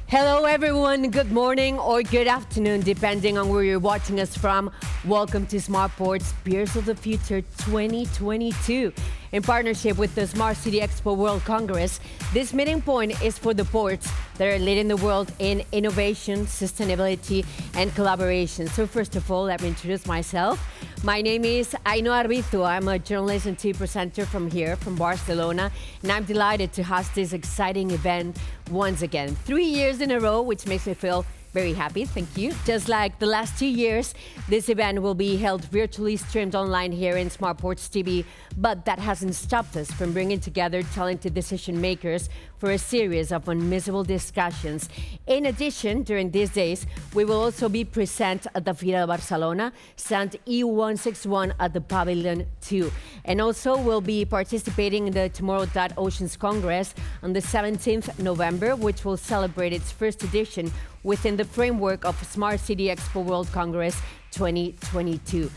Hello everyone, good morning or good afternoon depending on where you're watching us from. Welcome to Smart Port's Peers of the Future 2022. In partnership with the Smart City Expo World Congress, this meeting point is for the ports that are leading the world in innovation, sustainability and collaboration. So first of all, let me introduce myself. My name is Ainhoa Arbizu. I'm a journalist and TV presenter from here, from Barcelona, and I'm delighted to host this exciting event once again. 3 years in a row, which makes me feel very happy, thank you. Just like the last 2 years, this event will be held virtually streamed online here in Smart Ports TV, but that hasn't stopped us from bringing together talented decision makers for a series of unmissable discussions. In addition, during these days, we will also be present at the Fira de Barcelona, stand E161 at the Pavilion 2. And also we'll be participating in the Tomorrow.Oceans Congress on the 17th November, which will celebrate its first edition within the framework of Smart City Expo World Congress 2022.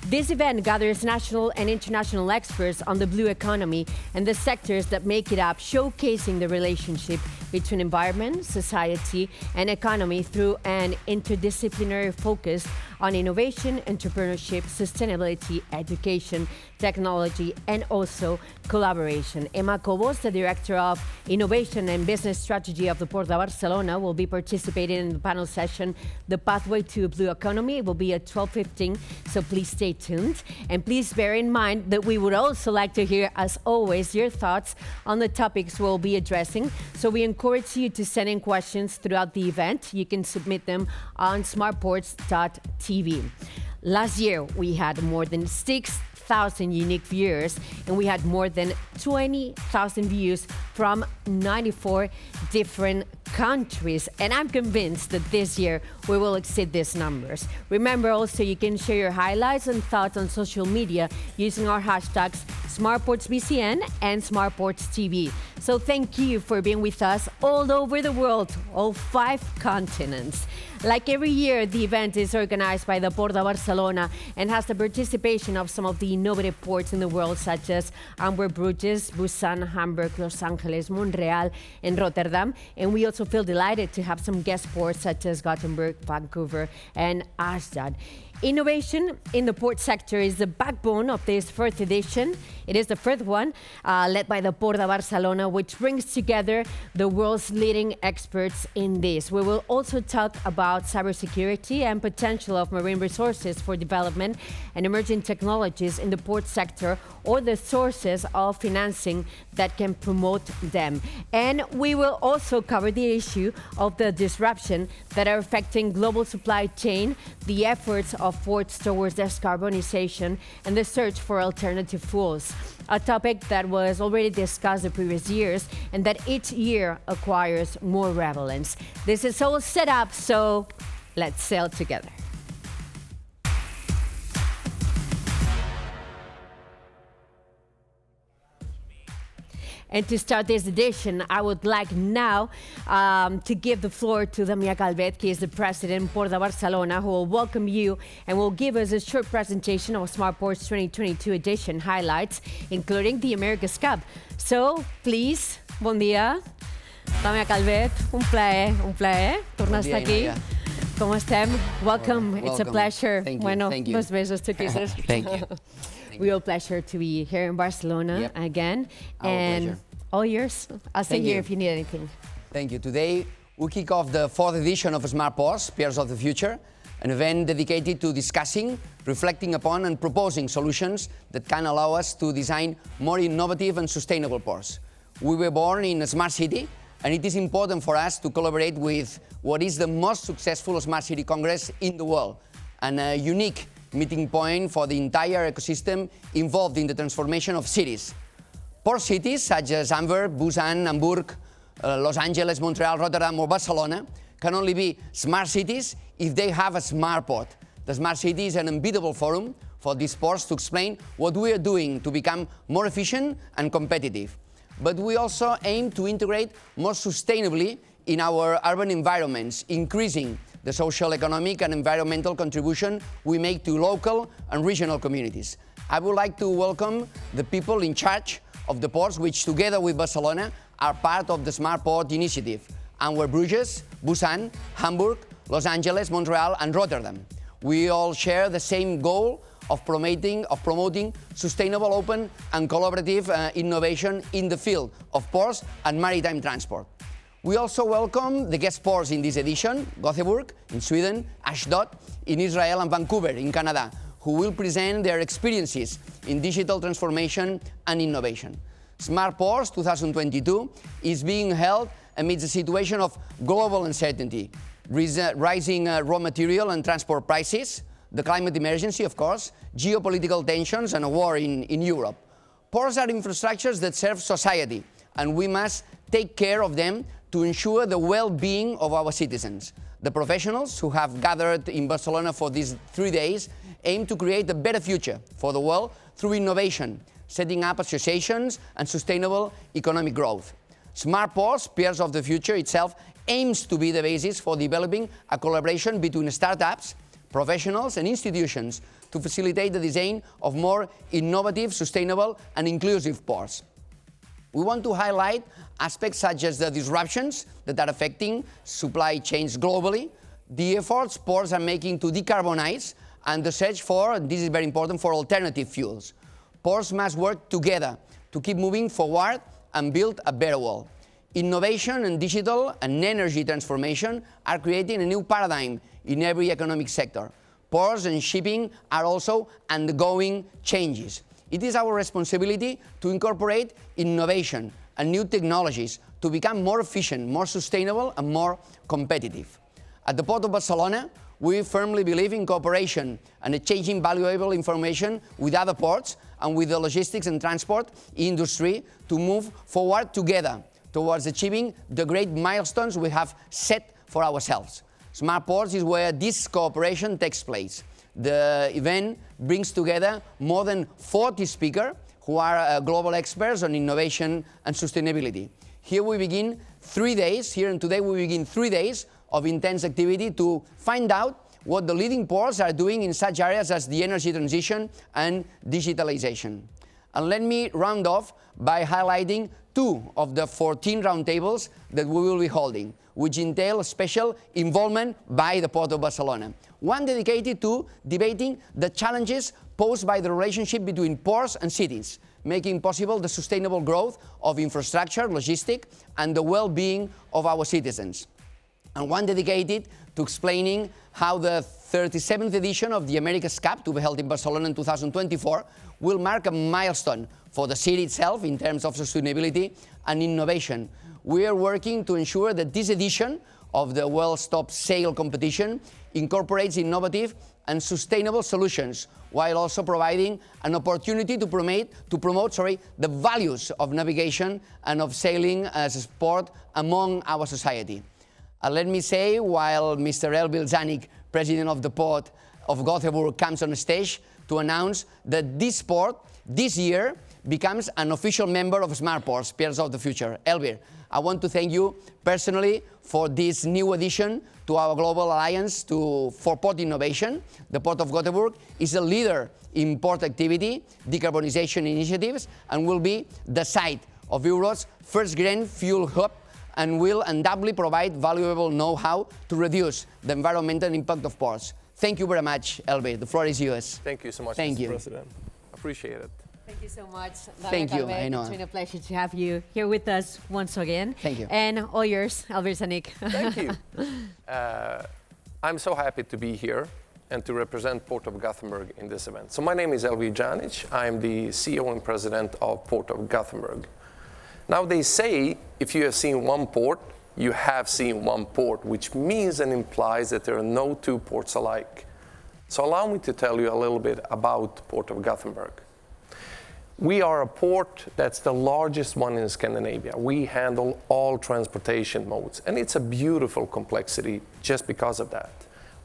This event gathers national and international experts on the blue economy and the sectors that make it up, showcasing the relationship between environment, society, and economy through an interdisciplinary focus on innovation, entrepreneurship, sustainability, education, technology, and also collaboration. Emma Cobos, the Director of Innovation and Business Strategy of the Port of Barcelona, will be participating in the panel session, The Pathway to a Blue Economy. It will be at 12:15, so please stay tuned. And please bear in mind that we would also like to hear, as always, your thoughts on the topics we'll be addressing. So we encourage you to send in questions throughout the event. You can submit them on smartports.tv. Last year, we had more than 6,000 unique viewers, and we had more than 20,000 views from 94 different countries. And I'm convinced that this year we will exceed these numbers. Remember also, you can share your highlights and thoughts on social media using our hashtags SmartPortsBCN and SmartPortsTV. So thank you for being with us all over the world, all 5 continents. Like every year, the event is organized by the Port of Barcelona and has the participation of some of the innovative ports in the world, such as Antwerp-Bruges, Busan, Hamburg, Los Angeles, Montreal, and Rotterdam. And we also feel delighted to have some guest ports such as Gothenburg, Vancouver, and Ashdod. Innovation in the port sector is the backbone of this 4th edition. It is the 1st one, led by the Port of Barcelona, which brings together the world's leading experts in this. We will also talk about cybersecurity and potential of marine resources for development and emerging technologies in the port sector, or the sources of financing that can promote them. And we will also cover the issue of the disruption that are affecting global supply chain, the efforts of ports towards decarbonization, and the search for alternative fuels, a topic that was already discussed the previous years and that each year acquires more relevance. This is all set up, so let's sail together. And to start this edition, I would like now to give the floor to Damià Calvet, he is the president of Port of Barcelona, who will welcome you and will give us a short presentation of Smart Ports 2022 edition highlights, including the America's Cup. So, please, bon dia. Damià Calvet, un plaer tornar a estar aquí. Com estem? Welcome. It's a pleasure. Thank you. Bueno, Thank you. dos besos to kisses. Thank you. Real pleasure to be here in Barcelona again. Our pleasure. All yours. I'll stay here if you need anything. Thank you. Today, we kick off the 4th edition of Smart Ports, Peers of the Future, an event dedicated to discussing, reflecting upon, and proposing solutions that can allow us to design more innovative and sustainable ports. We were born in a smart city, and it is important for us to collaborate with what is the most successful Smart City Congress in the world, and a unique meeting point for the entire ecosystem involved in the transformation of cities. Port cities such as Antwerp, Busan, Hamburg, Los Angeles, Montreal, Rotterdam, or Barcelona can only be smart cities if they have a smart port. The smart city is an unbeatable forum for these ports to explain what we are doing to become more efficient and competitive. But we also aim to integrate more sustainably in our urban environments, increasing the social, economic, and environmental contribution we make to local and regional communities. I would like to welcome the people in charge of the ports, which together with Barcelona are part of the Smart Port initiative. Antwerp-Bruges, Busan, Hamburg, Los Angeles, Montreal, and Rotterdam. We all share the same goal of promoting sustainable, open, and collaborative innovation in the field of ports and maritime transport. We also welcome the guest ports in this edition, Gothenburg in Sweden, Ashdod in Israel, and Vancouver in Canada, who will present their experiences in digital transformation and innovation. Smart Ports 2022 is being held amidst a situation of global uncertainty, rising raw material and transport prices, the climate emergency, of course, geopolitical tensions, and a war in Europe. Ports are infrastructures that serve society, and we must take care of them to ensure the well-being of our citizens. The professionals who have gathered in Barcelona for these 3 days aim to create a better future for the world through innovation, setting up associations and sustainable economic growth. Smart Ports, Peers of the Future itself, aims to be the basis for developing a collaboration between startups, professionals, and institutions to facilitate the design of more innovative, sustainable, and inclusive ports. We want to highlight aspects such as the disruptions that are affecting supply chains globally, the efforts ports are making to decarbonize, and the search for, and this is very important, for alternative fuels. Ports must work together to keep moving forward and build a better world. Innovation and digital and energy transformation are creating a new paradigm in every economic sector. Ports and shipping are also undergoing changes. It is our responsibility to incorporate innovation and new technologies to become more efficient, more sustainable, and more competitive. At the Port of Barcelona, we firmly believe in cooperation and exchanging valuable information with other ports and with the logistics and transport industry to move forward together towards achieving the great milestones we have set for ourselves. Smart Ports is where this cooperation takes place. The event brings together more than 40 speakers who are global experts on innovation and sustainability. Here and today we begin 3 days of intense activity to find out what the leading ports are doing in such areas as the energy transition and digitalization. And let me round off by highlighting 2 of the 14 roundtables that we will be holding, which entail special involvement by the Port of Barcelona. One dedicated to debating the challenges posed by the relationship between ports and cities, making possible the sustainable growth of infrastructure, logistics, and the well-being of our citizens. And one dedicated to explaining how the 37th edition of the America's Cup, to be held in Barcelona in 2024, will mark a milestone for the city itself in terms of sustainability and innovation. We are working to ensure that this edition of the World Stop Sail competition incorporates innovative and sustainable solutions, while also providing an opportunity to promote the values of navigation and of sailing as a sport among our society. Let me say, while Mr. Elvir, Dzanic, President of the Port of Gothenburg, comes on stage to announce that this port, this year, becomes an official member of Smart Ports, Peers of the Future. Elvir, I want to thank you personally for this new addition to our global alliance for port innovation. The Port of Gothenburg is a leader in port activity, decarbonization initiatives, and will be the site of Europe's first green fuel hub, and will undoubtedly provide valuable know-how to reduce the environmental impact of ports. Thank you very much, Elvir. The floor is yours. Thank you so much, Thank Mr. you. President. Appreciate it. Thank you so much, Damià, Thank you, Calvet. Ainhoa. It's been a pleasure to have you here with us once again. Thank you. And all yours, Elvir, Dzanic. Thank you. I'm so happy to be here and to represent Port of Gothenburg in this event. So my name is Elvir Dzanic. I'm the CEO and President of Port of Gothenburg. Now they say if you have seen one port, you have seen one port, which means and implies that there are no 2 ports alike. So allow me to tell you a little bit about Port of Gothenburg. We are a port that's the largest one in Scandinavia. We handle all transportation modes, and it's a beautiful complexity just because of that.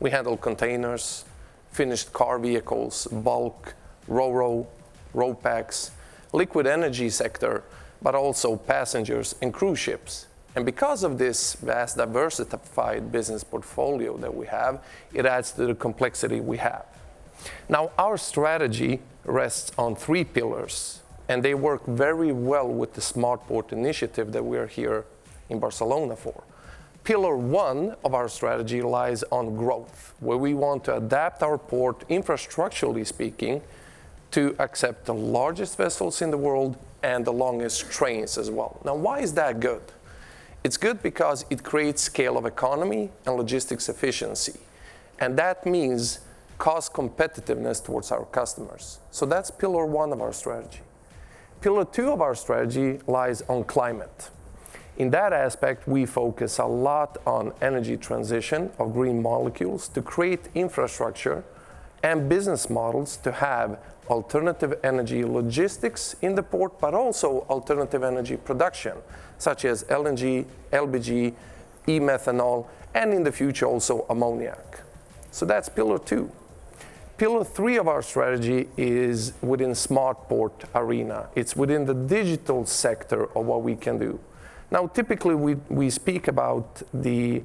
We handle containers, finished car vehicles, bulk, ro-ro, ro-packs, liquid energy sector, but also passengers and cruise ships. And because of this vast diversified business portfolio that we have, it adds to the complexity we have. Now, our strategy rests on 3 pillars, and they work very well with the Smart Port initiative that we are here in Barcelona for. Pillar 1 of our strategy lies on growth, where we want to adapt our port, infrastructurally speaking, to accept the largest vessels in the world and the longest trains as well. Now, why is that good? It's good because it creates scale of economy and logistics efficiency. And that means cost competitiveness towards our customers. So that's pillar 1 of our strategy. Pillar 2 of our strategy lies on climate. In that aspect, we focus a lot on energy transition of green molecules to create infrastructure and business models to have alternative energy logistics in the port, but also alternative energy production, such as LNG, LBG, e-methanol, and in the future also ammoniac. So that's pillar 2. Pillar 3 of our strategy is within smart port arena. It's within the digital sector of what we can do. Now, typically we speak about the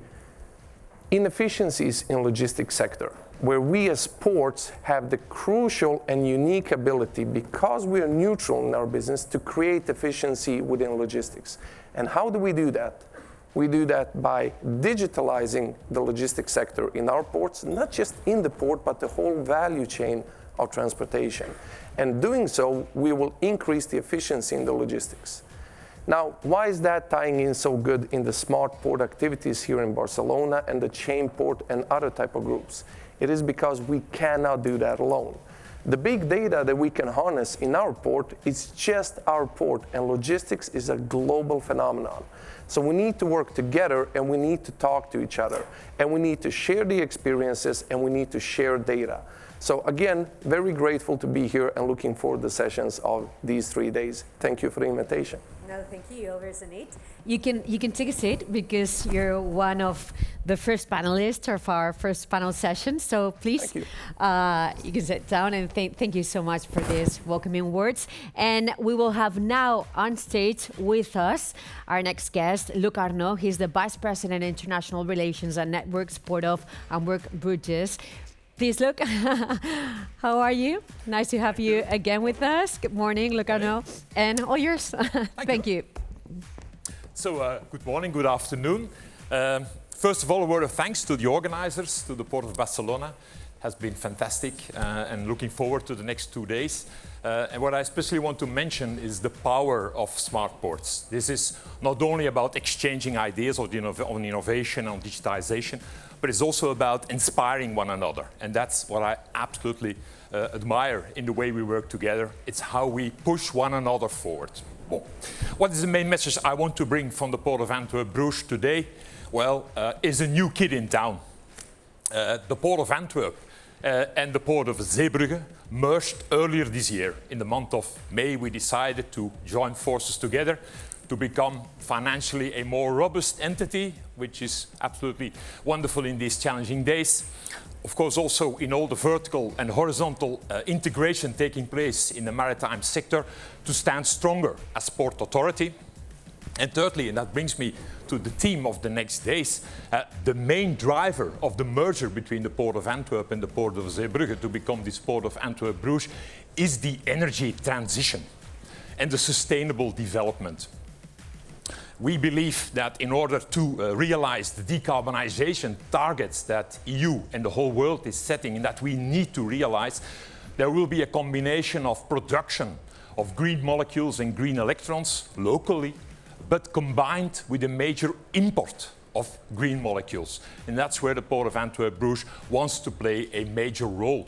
inefficiencies in logistics sector, where we as ports have the crucial and unique ability, because we are neutral in our business, to create efficiency within logistics. And how do we do that? We do that by digitalizing the logistics sector in our ports, not just in the port, but the whole value chain of transportation. And doing so, we will increase the efficiency in the logistics. Now, why is that tying in so good in the smart port activities here in Barcelona and the chain port and other type of groups? It is because we cannot do that alone. The big data that we can harness in our port is just our port, and logistics is a global phenomenon. So we need to work together, and we need to talk to each other, and we need to share the experiences, and we need to share data. So again, very grateful to be here and looking forward to the sessions of these 3 days. Thank you for the invitation. No, thank you, Elvir and Dzanic. You can take a seat because you're one of the first panelists of our first panel session. So please, you can sit down, and thank you so much for these welcoming words. And we will have now on stage with us our next guest, Luc Arnouts. He's the Vice President International Relations and Networks, Port of Antwerp-Bruges. Please, Luc, how are you? Nice to have you again with us. Good morning, Luc Arnouts, and all yours. Thank you. So, good morning, good afternoon. First of all, a word of thanks to the organizers, to the Port of Barcelona. It has been fantastic, and looking forward to the next 2 days. And what I especially want to mention is the power of smart ports. This is not only about exchanging ideas on innovation, on digitization, but it's also about inspiring one another. And that's what I absolutely admire in the way we work together. It's how we push one another forward. Well, what is the main message I want to bring from the Port of Antwerp-Bruges today? Well, is a new kid in town. The Port of Antwerp and the Port of Zeebrugge merged earlier this year. In the month of May, we decided to join forces together to become financially a more robust entity, which is absolutely wonderful in these challenging days. Of course, also in all the vertical and horizontal integration taking place in the maritime sector to stand stronger as port authority. And thirdly, and that brings me to the theme of the next days, the main driver of the merger between the Port of Antwerp and the Port of Zeebrugge to become this Port of Antwerp-Bruges is the energy transition and the sustainable development. We believe that in order to realize the decarbonization targets that EU and the whole world is setting, and that we need to realize, there will be a combination of production of green molecules and green electrons locally, but combined with a major import of green molecules. And that's where the Port of Antwerp-Bruges wants to play a major role.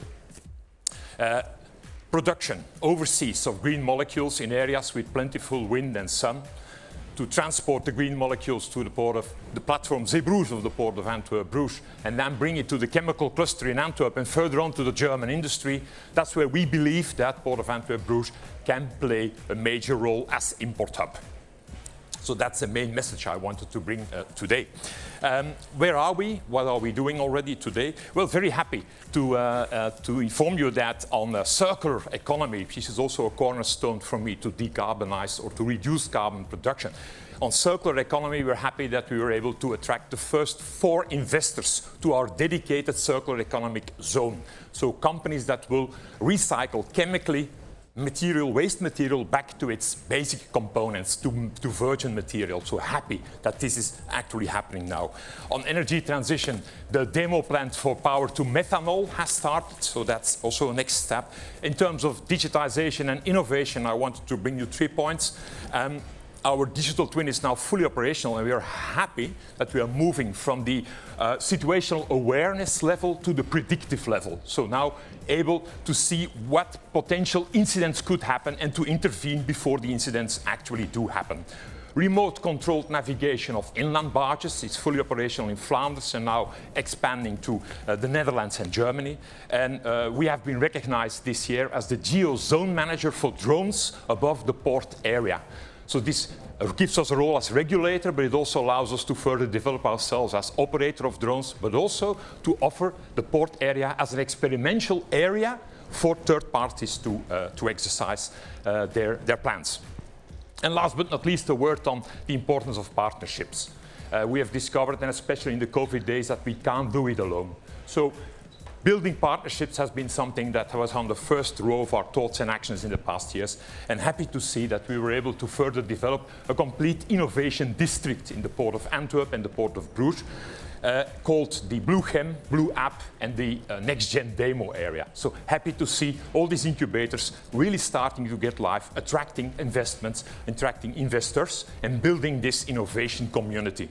Production overseas of green molecules in areas with plentiful wind and sun, to transport the green molecules to the platform Zeebrugge of the Port of Antwerp-Bruges, and then bring it to the chemical cluster in Antwerp and further on to the German industry. That's where we believe that Port of Antwerp-Bruges can play a major role as import hub. So that's the main message I wanted to bring today. Where are we? What are we doing already today? Well, very happy to inform you that on a circular economy, which is also a cornerstone for me to decarbonize or to reduce carbon production. On circular economy, we're happy that we were able to attract the first 4 investors to our dedicated circular economic zone. So companies that will recycle chemically waste material back to its basic components, to virgin material. So happy that this is actually happening now. On energy transition, the demo plant for power to methanol has started, so that's also a next step. In terms of digitization and innovation, I wanted to bring you 3 points. Our digital twin is now fully operational, and we are happy that we are moving from the situational awareness level to the predictive level. So now able to see what potential incidents could happen and to intervene before the incidents actually do happen. Remote controlled navigation of inland barges is fully operational in Flanders and now expanding to the Netherlands and Germany. And we have been recognized this year as the geo-zone manager for drones above the port area. So this gives us a role as regulator, but it also allows us to further develop ourselves as operator of drones, but also to offer the port area as an experimental area for third parties to exercise their plans. And last but not least, a word on the importance of partnerships. We have discovered, and especially in the COVID days, that we can't do it alone. So building partnerships has been something that was on the first row of our thoughts and actions in the past years, and happy to see that we were able to further develop a complete innovation district in the Port of Antwerp and the Port of Bruges, called the Blue Gem, Blue App, and the Next Gen Demo area. So happy to see all these incubators really starting to get live, attracting investments, attracting investors, and building this innovation community.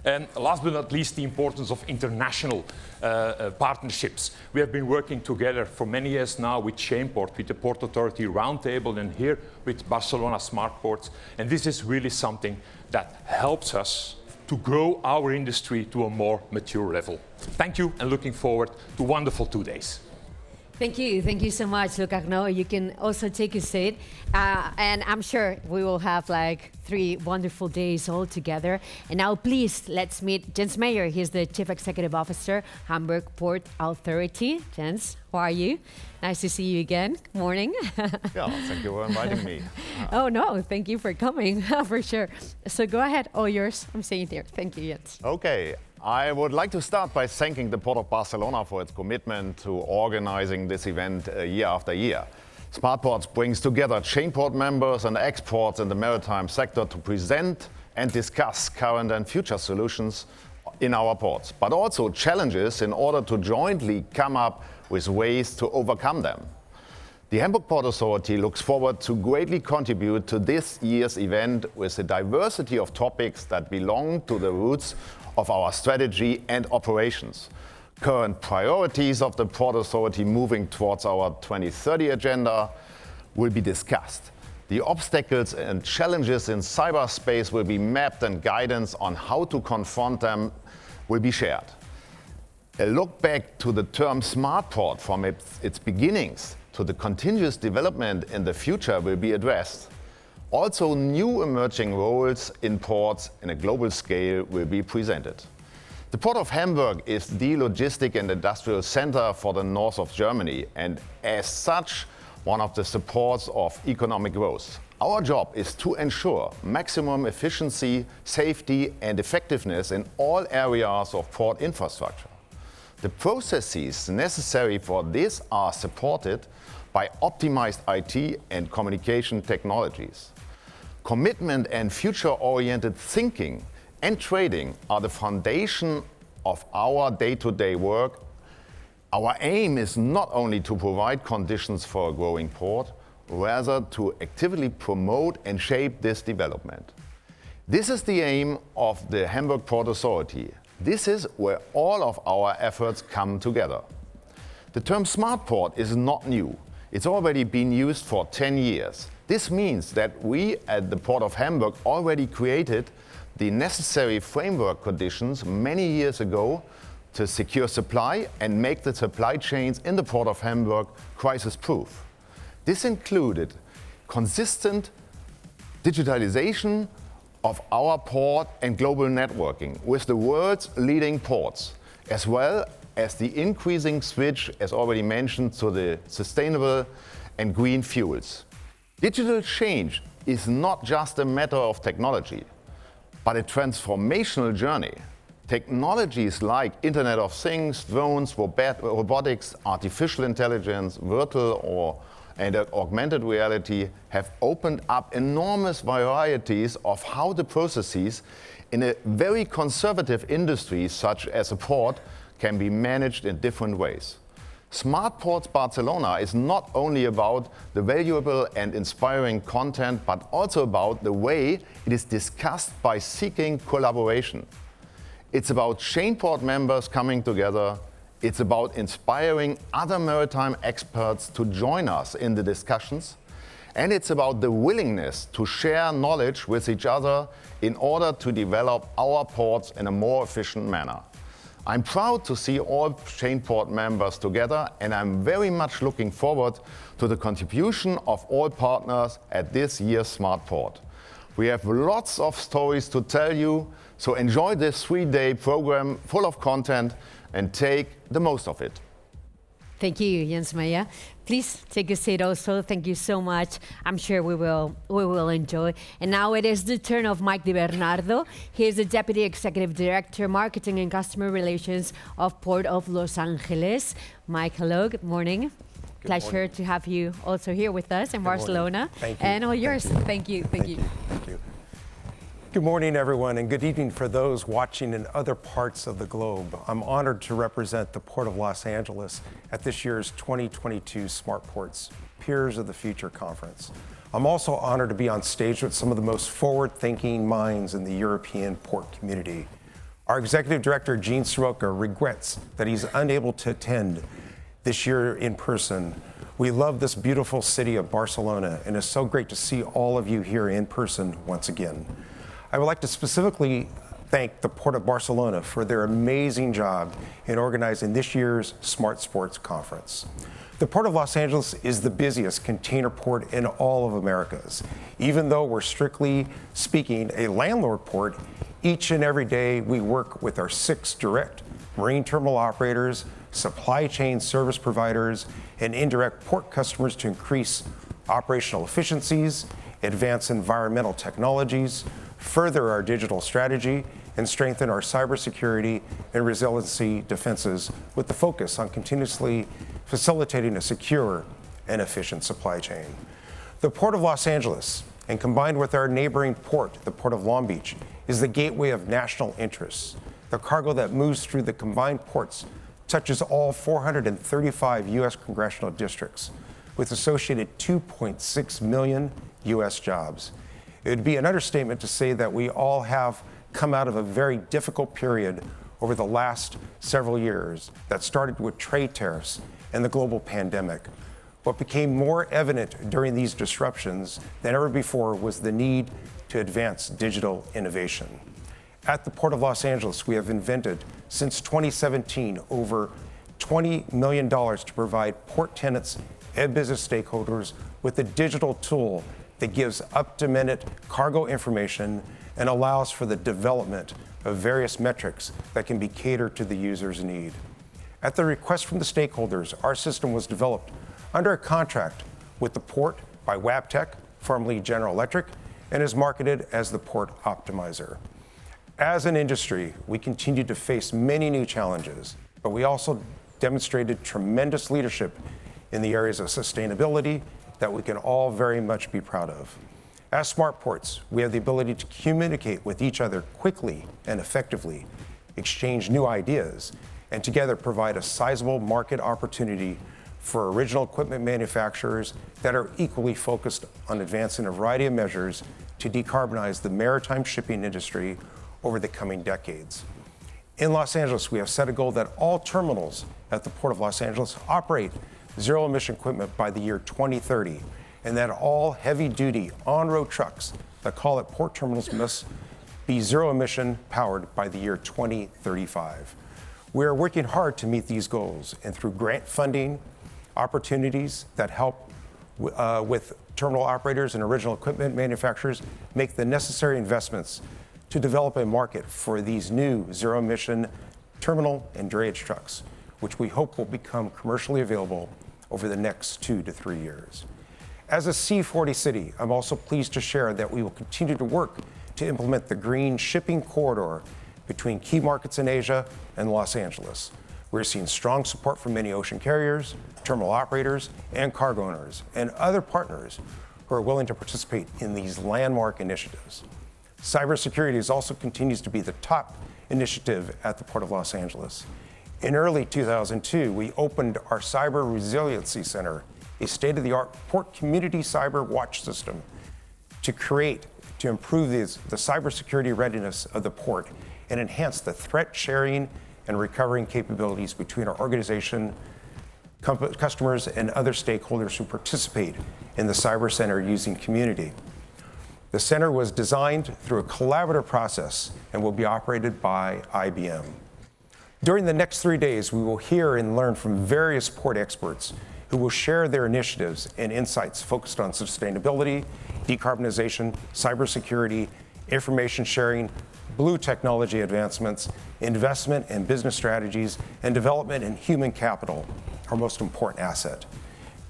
And last but not least, the importance of international partnerships. We have been working together for many years now with Chainport, with the Port Authority Roundtable, and here with Barcelona Smart Ports. And this is really something that helps us to grow our industry to a more mature level. Thank you, and looking forward to wonderful 2 days. Thank you so much, Luc Arnaud. You can also take a seat, and I'm sure we will have like 3 wonderful days all together. And now, please, let's meet Jens Meier. He's the Chief Executive Officer, Hamburg Port Authority. Jens, how are you? Nice to see you again. Good morning. Yeah, thank you for inviting me. Oh no, thank you for coming, for sure. So go ahead, all yours. I'm staying here. Thank you, Jens. Okay. I would like to start by thanking the Port of Barcelona for its commitment to organizing this event year after year. Smart Ports brings together Chainport members and exports in the maritime sector to present and discuss current and future solutions in our ports, but also challenges in order to jointly come up with ways to overcome them. The Hamburg Port Authority looks forward to greatly contribute to this year's event with a diversity of topics that belong to the roots of our strategy and operations. Current priorities of the Port Authority moving towards our 2030 agenda will be discussed. The obstacles and challenges in cyberspace will be mapped, and guidance on how to confront them will be shared. A look back to the term smart port from its beginnings to the continuous development in the future will be addressed. Also, new emerging roles in ports in a global scale will be presented. The Port of Hamburg is the logistic and industrial center for the north of Germany, and as such, one of the supports of economic growth. Our job is to ensure maximum efficiency, safety, and effectiveness in all areas of port infrastructure. The processes necessary for this are supported by optimized IT and communication technologies. Commitment and future-oriented thinking and trading are the foundation of our day-to-day work. Our aim is not only to provide conditions for a growing port, rather to actively promote and shape this development. This is the aim of the Hamburg Port Authority. This is where all of our efforts come together. The term smart port is not new. It's already been used for 10 years. This means that we at the Port of Hamburg already created the necessary framework conditions many years ago to secure supply and make the supply chains in the Port of Hamburg crisis-proof. This included consistent digitalization of our port and global networking with the world's leading ports, as well as the increasing switch, as already mentioned, to the sustainable and green fuels. Digital change is not just a matter of technology, but a transformational journey. Technologies like Internet of Things, drones, robotics, artificial intelligence, virtual or and augmented reality have opened up enormous varieties of how the processes in a very conservative industry such as a port can be managed in different ways. Smart Ports Barcelona is not only about the valuable and inspiring content, but also about the way it is discussed by seeking collaboration. It's about chain port members coming together. It's about inspiring other maritime experts to join us in the discussions. And it's about the willingness to share knowledge with each other in order to develop our ports in a more efficient manner. I'm proud to see all chain port members together, and I'm very much looking forward to the contribution of all partners at this year's Smart Port. We have lots of stories to tell you, so enjoy this 3-day program full of content and take the most of it. Thank you, Jens Meier. Please take a seat also. Thank you so much. I'm sure we will enjoy. And now it is the turn of Mike DiBernardo. He is the Deputy Executive Director, Marketing and Customer Relations of Port of Los Angeles. Mike, hello, good morning. Pleasure to have you also here with us in Barcelona. Thank you. And all yours. Thank you. Thank you. Good morning, everyone, and good evening for those watching in other parts of the globe. I'm honored to represent the Port of Los Angeles at this year's 2022 Smart Ports Peers of the Future Conference. I'm also honored to be on stage with some of the most forward-thinking minds in the European port community. Our Executive Director, Gene Soroka, regrets that he's unable to attend this year in person. We love this beautiful city of Barcelona, and it's so great to see all of you here in person once again. I would like to specifically thank the Port of Barcelona for their amazing job in organizing this year's Smart Sports Conference. The Port of Los Angeles is the busiest container port in all of Americas. Even though we're strictly speaking a landlord port, each and every day we work with our 6 direct marine terminal operators, supply chain service providers, and indirect port customers to increase operational efficiencies, advance environmental technologies, further our digital strategy, and strengthen our cybersecurity and resiliency defenses with the focus on continuously facilitating a secure and efficient supply chain. The Port of Los Angeles, and combined with our neighboring port, the Port of Long Beach, is the gateway of national interests. The cargo that moves through the combined ports touches all 435 U.S. congressional districts, with associated 2.6 million U.S. jobs. It would be an understatement to say that we all have come out of a very difficult period over the last several years that started with trade tariffs and the global pandemic. What became more evident during these disruptions than ever before was the need to advance digital innovation. At the Port of Los Angeles, we have invented, since 2017, over $20 million to provide port tenants and business stakeholders with a digital tool that gives up-to-minute cargo information and allows for the development of various metrics that can be catered to the user's need. At the request from the stakeholders, our system was developed under a contract with the port by Wabtec, formerly General Electric, and is marketed as the Port Optimizer. As an industry, we continue to face many new challenges, but we also demonstrated tremendous leadership in the areas of sustainability that we can all very much be proud of. As Smart Ports, we have the ability to communicate with each other quickly and effectively, exchange new ideas, and together provide a sizable market opportunity for original equipment manufacturers that are equally focused on advancing a variety of measures to decarbonize the maritime shipping industry over the coming decades. In Los Angeles, we have set a goal that all terminals at the Port of Los Angeles operate zero-emission equipment by the year 2030, and that all heavy-duty on-road trucks that call at port terminals must be zero-emission powered by the year 2035. We are working hard to meet these goals, and through grant funding opportunities that help with terminal operators and original equipment manufacturers make the necessary investments to develop a market for these new zero-emission terminal and drayage trucks, which we hope will become commercially available over the next 2 to 3 years. As a C40 city, I'm also pleased to share that we will continue to work to implement the green shipping corridor between key markets in Asia and Los Angeles. We're seeing strong support from many ocean carriers, terminal operators, and cargo owners, and other partners who are willing to participate in these landmark initiatives. Cybersecurity also continues to be the top initiative at the Port of Los Angeles. In early 2002, we opened our Cyber Resiliency Center, a state-of-the-art port community cyber watch system to improve the cybersecurity readiness of the port and enhance the threat sharing and recovering capabilities between our organization, customers, and other stakeholders who participate in the Cyber Center using community. The center was designed through a collaborative process and will be operated by IBM. During the next 3 days, we will hear and learn from various port experts who will share their initiatives and insights focused on sustainability, decarbonization, cybersecurity, information sharing, blue technology advancements, investment and business strategies, and development in human capital, our most important asset.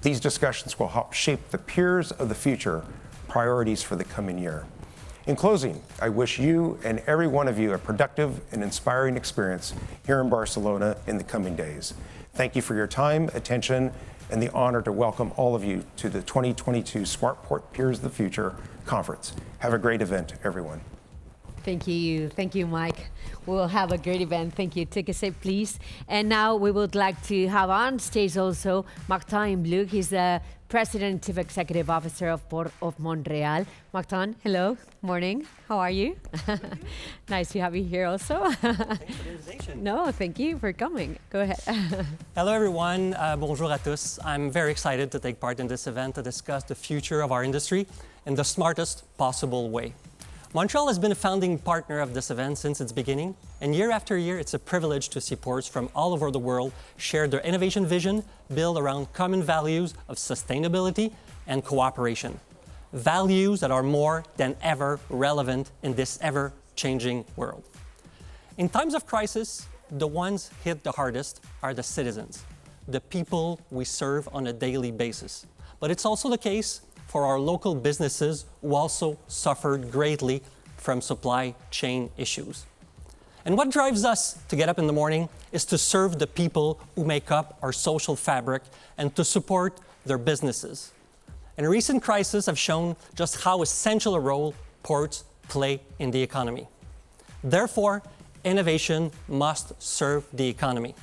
These discussions will help shape the Piers of the Future priorities for the coming year. In closing, I wish you and every one of you a productive and inspiring experience here in Barcelona in the coming days. Thank you for your time, attention, and the honor to welcome all of you to the 2022 Smart Port Piers of the Future Conference. Have a great event, everyone. Thank you, Mike. We'll have a great event. Thank you. Take a seat, please. And now we would like to have on stage also Martin Imbleau. He's the President and Chief Executive Officer of Port of Montreal. Martin, hello. Morning. How are you? Nice to have you here also. Thanks for the invitation. No, thank you for coming. Go ahead. Hello, everyone. Bonjour à tous. I'm very excited to take part in this event to discuss the future of our industry in the smartest possible way. Montreal has been a founding partner of this event since its beginning, and year after year, it's a privilege to see ports from all over the world share their innovation vision built around common values of sustainability and cooperation. Values that are more than ever relevant in this ever-changing world. In times of crisis, the ones hit the hardest are the citizens, the people we serve on a daily basis. But it's also the case for our local businesses who also suffered greatly from supply chain issues. And what drives us to get up in the morning is to serve the people who make up our social fabric and to support their businesses. And recent crises have shown just how essential a role ports play in the economy. Therefore, innovation must serve the economy.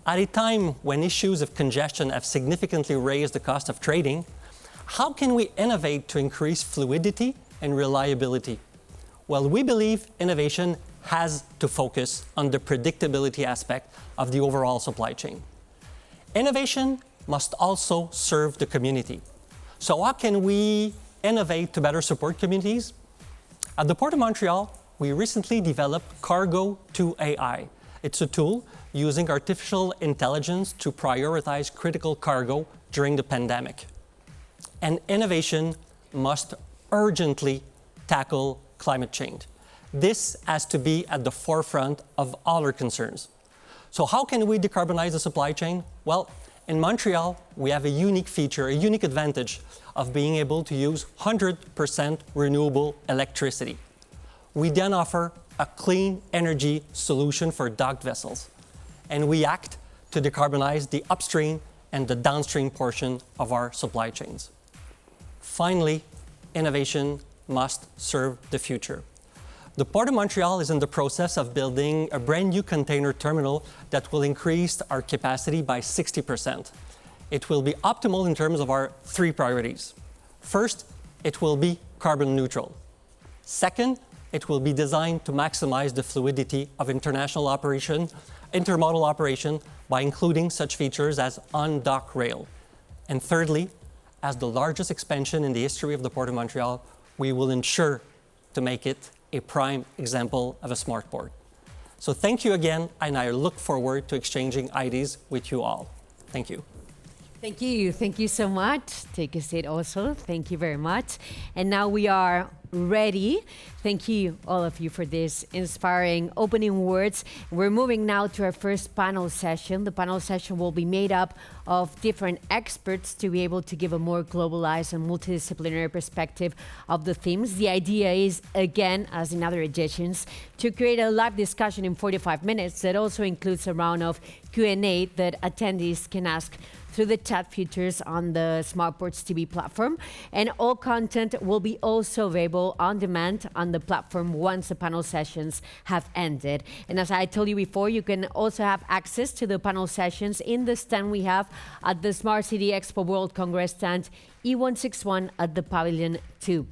At a time when issues of congestion have significantly raised the cost of trading, how can we innovate to increase fluidity and reliability? Well, we believe innovation has to focus on the predictability aspect of the overall supply chain. Innovation must also serve the community. So how can we innovate to better support communities? At the Port of Montreal, we recently developed Cargo to AI. It's a tool using artificial intelligence to prioritize critical cargo during the pandemic. And innovation must urgently tackle climate change. This has to be at the forefront of all our concerns. So how can we decarbonize the supply chain? Well, in Montreal, we have a unique feature, a unique advantage of being able to use 100% renewable electricity. We then offer a clean energy solution for docked vessels. And we act to decarbonize the upstream and the downstream portion of our supply chains. Finally, innovation must serve the future. The Port of Montreal is in the process of building a brand new container terminal that will increase our capacity by 60%. It will be optimal in terms of our three priorities. First, it will be carbon neutral. Second, it will be designed to maximize the fluidity of international operation, intermodal operation, by including such features as on-dock rail. And thirdly, as the largest expansion in the history of the Port of Montreal, we will ensure to make it a prime example of a smart port. So thank you again, and I look forward to exchanging ideas with you all. Thank you. Thank you so much. Take a seat also. Thank you very much. And now we are ready. Thank you, all of you, for this inspiring opening words. We're moving now to our first panel session. The panel session will be made up of different experts to be able to give a more globalized and multidisciplinary perspective of the themes. The idea is, again, as in other editions, to create a live discussion in 45 minutes that also includes a round of Q&A that attendees can ask through the chat features on the SmartPorts TV platform. And all content will be also available on demand on the platform once the panel sessions have ended. And as I told you before, you can also have access to the panel sessions in the stand we have at the Smart City Expo World Congress stand E161 at the Pavilion 2.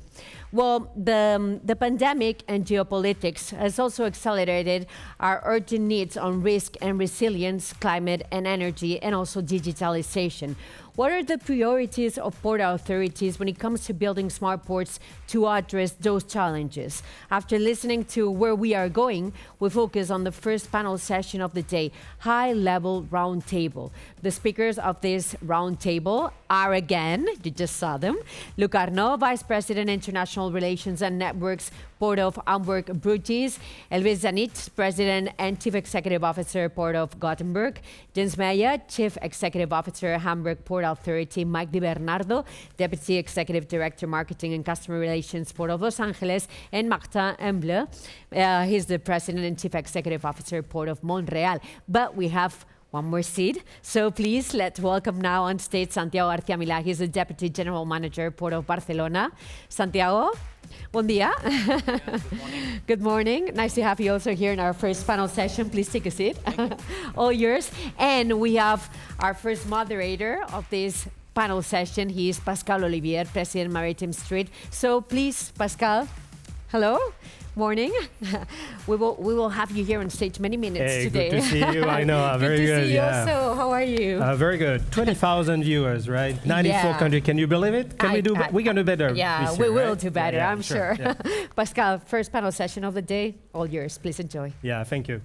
Well, the pandemic and geopolitics has also accelerated our urgent needs on risk and resilience, climate and energy, and also digitalization. What are the priorities of port authorities when it comes to building smart ports to address those challenges? After listening to where we are going, we focus on the first panel session of the day, high-level roundtable. The speakers of this roundtable are, again, you just saw them, Luc Arnouts, Vice President, International Relations and Networks, Port of Antwerp-Bruges, Elvir Dzanic, President and Chief Executive Officer, Port of Gothenburg, Meier, Chief Executive Officer, Hamburg Port Authority, Mike DiBernardo, Deputy Executive Director, Marketing and Customer Relations, Port of Los Angeles, and Martin Imbleau. He's the President and Chief Executive Officer, Port of Montreal. But we have one more seat. So please, let's welcome now on stage Santiago García-Milà. He's the Deputy General Manager, Port of Barcelona. Santiago, buen día. Good morning. Good morning. Nice to have you also here in our first panel session. Please take a seat. All yours. And we have our first moderator of this panel session. He is Pascal Olivier, President Maritime Street. So please, Pascal, hello. Morning. We will have you here on stage many minutes today. Good to see you. I know, very good. Good to see you also. How are you? Very good. 20,000 viewers, right? 94 countries. Can you believe it? We can do better. Yeah, this year, we will right? do better, Yeah, I'm sure. Yeah. Pascal, first panel session of the day, all yours. Please enjoy. Yeah, thank you.